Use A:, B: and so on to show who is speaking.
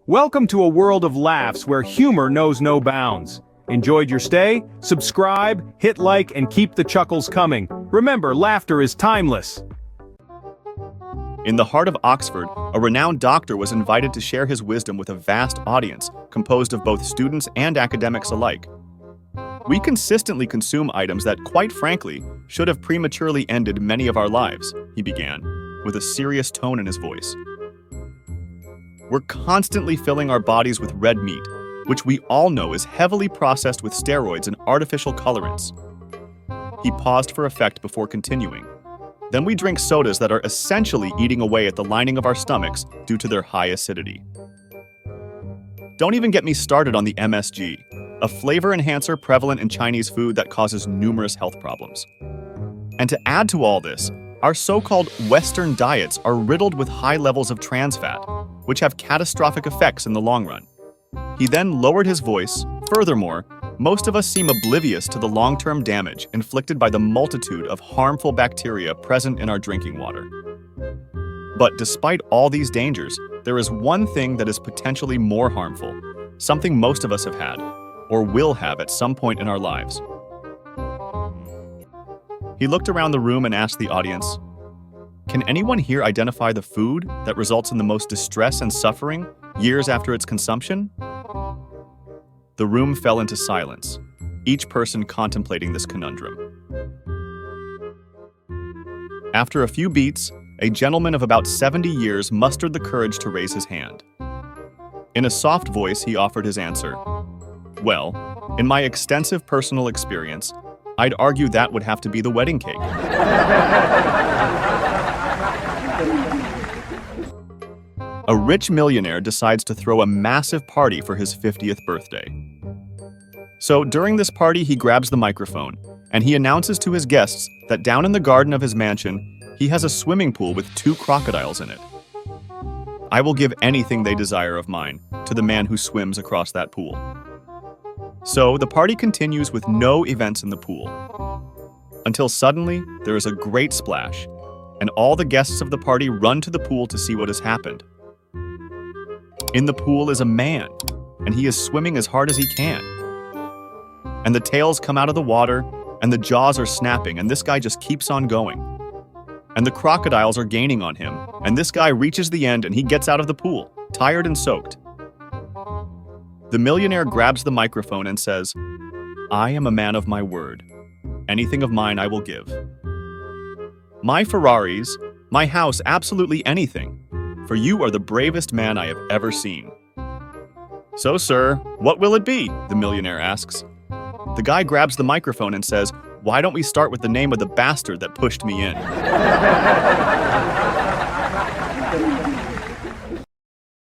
A: Welcome to a world of laughs where humor knows no bounds. Enjoyed your stay? Subscribe, hit like, and keep the chuckles coming. Remember, laughter is timeless.
B: In the heart of Oxford, a renowned doctor was invited to share his wisdom with a vast audience, composed of both students and academics alike. We consistently consume items that, quite frankly, should have prematurely ended many of our lives, he began, with a serious tone in his voice. We're constantly filling our bodies with red meat, which we all know is heavily processed with steroids and artificial colorants. He paused for effect before continuing. Then we drink sodas that are essentially eating away at the lining of our stomachs due to their high acidity. Don't even get me started on the MSG, a flavor enhancer prevalent in Chinese food that causes numerous health problems. And to add to all this, our so-called Western diets are riddled with high levels of trans fat, which have catastrophic effects in the long run. He then lowered his voice. Furthermore, most of us seem oblivious to the long-term damage inflicted by the multitude of harmful bacteria present in our drinking water. But despite all these dangers, there is one thing that is potentially more harmful, something most of us have had, or will have at some point in our lives. He looked around the room and asked the audience, "Can anyone here identify the food that results in the most distress and suffering years after its consumption?" The room fell into silence, each person contemplating this conundrum. After a few beats, a gentleman of about 70 years mustered the courage to raise his hand. In a soft voice, he offered his answer. "Well, in my extensive personal experience, I'd argue that would have to be the wedding cake." A rich millionaire decides to throw a massive party for his 50th birthday. So during this party, he grabs the microphone, and he announces to his guests that down in the garden of his mansion, he has a swimming pool with 2 crocodiles in it. "I will give anything they desire of mine to the man who swims across that pool." So the party continues with no events in the pool. Until suddenly, there is a great splash, and all the guests of the party run to the pool to see what has happened. In the pool is a man, and he is swimming as hard as he can. And the tails come out of the water, and the jaws are snapping, and this guy just keeps on going. And the crocodiles are gaining on him, and this guy reaches the end and he gets out of the pool, tired and soaked. The millionaire grabs the microphone and says, "I am a man of my word. Anything of mine I will give. My Ferraris, my house, absolutely anything. For you are the bravest man I have ever seen." "So, sir, what will it be?" the millionaire asks. The guy grabs the microphone and says, "Why don't we start with the name of the bastard that pushed me in?"